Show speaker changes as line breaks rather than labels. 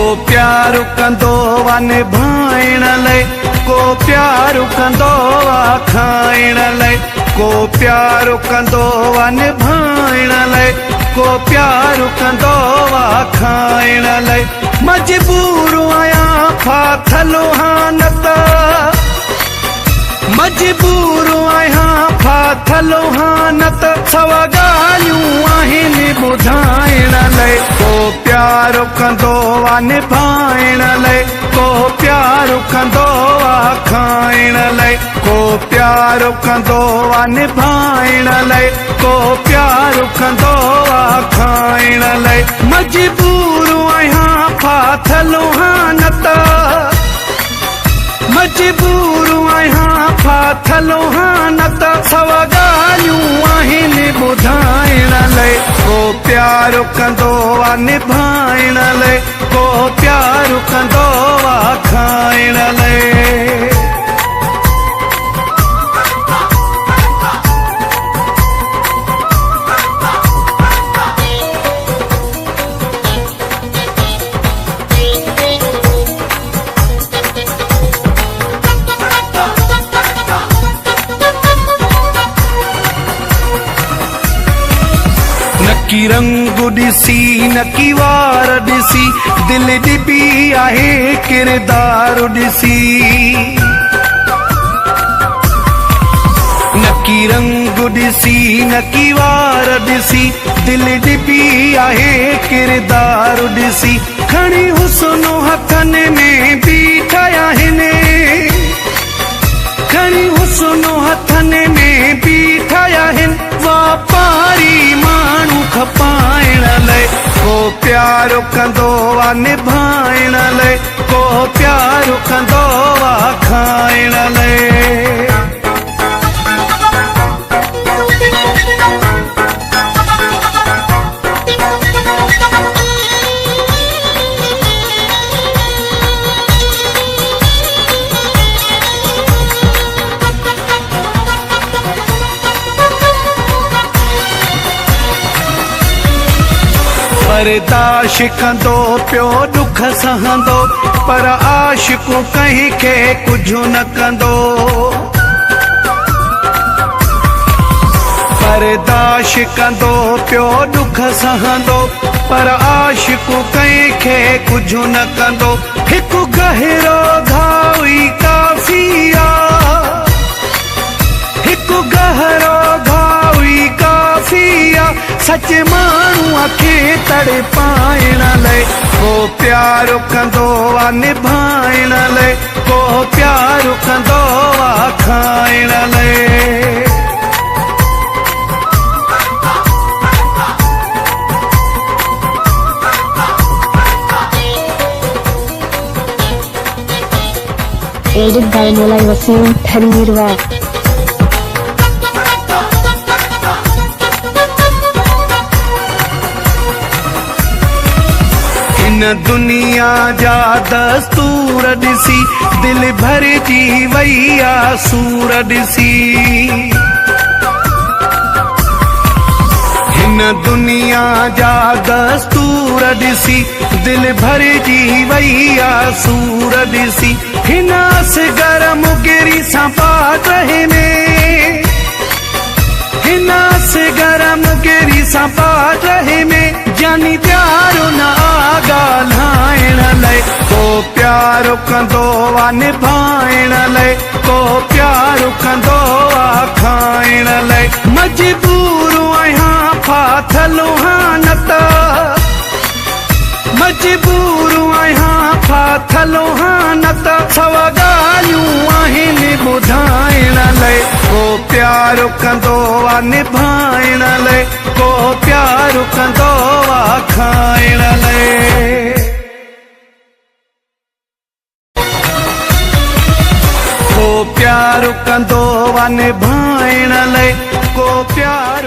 को प्यारु कंदो वा निभाइण लाइ, को प्यारु कंदो वा खाइण लाइ, को प्यारु कंदो वा निभाइण लाइ, को प्यारु कंदो वा खाइण लाइ। मजबूर आहियां फाथल हानत, मजबूर आहियां फाथल हानत, सवा ॻाल्हियूं आहिनि ॿुधाइण लाइ। को प्यारु कंदो वा निभाइण लाइ, को प्यारु कंदो वा खाइण लाइ, को प्यारु कंदो वा निभाइण लाइ, को प्यारु कंदो वा खाइण लाइ। मजबूर आहियां फाथल हानत, मजबूर आहियां फाथल हानत, सवा ॻाल्हियूं आहिनि ॿुधाइण लाइ। को प्यारु कंदो वा निभाइण लाइ, को प्यारु कंदो वा खाइण लाइ। नकी रंग ॾिसी नकी वार ॾिसी, दिल ॾिबी आहे किरदार ॾिसी। नकी रंग ॾिसी नकी वार ॾिसी, दिल ॾिबी आहे किरदार ॾिसी। खणी हुस्न हथनि में बीठा आहिनि, खणी हुस्न हथनि में बीठा आहिनि, वापारी माण्हू खपाइण लाइ। को प्यारु कंदो वा निभाइण लाइ, को प्यारु कंदो वा खाइण लाइ। बर्दाश्त कंदो पियो दुख सहंदो, पर आशिक़ु कंहिंखे कुझु न कंदो। बर्दाश्त कंदो पियो दुख सहंदो, पर आशिक़ु कंहिंखे कुझु न कंदो। हिकु गहिरो घाव ई काफ़ी आ, हिकु गहिरो घाव ई काफ़ी आ, सच माण्हूअ खे तड़पाइण लाइ। को प्यारु कंदो वा निभाइण लाइ, को प्यारु कंदो वा खाइण लाइ।
Edited by Mulai Wasim Tanvirwa.
दुनिया जा दस्तूर ॾिसी, दिल भरिजी वई आ सूर ॾिसी। हिन दुनिया जा दस्तूर ॾिसी, दिल भरिजी वई आ सूर ॾिसी। हिन असगर मुगिरी सां पातहि में, हिन असगर मुगिरी सां पातहि में, जानी प्यारो न ॻाल्हाइण लाइ। को प्यारु कंदो वा निभाइण लाइ, को प्यारु कंदो वा खाइण लाइ। मजबूर आहियां फाथल हानत, मजबूर आहियां फाथल हानत, सवा ॻाल्हियूं आहिनि ॿुधाइण लाइ। को प्यारु कंदो वा निभाइण लाइ, को प्यारु कंदो वा खाइण लाइ। को प्यारु कंदो वा निभाइण लाइ, को प्यारु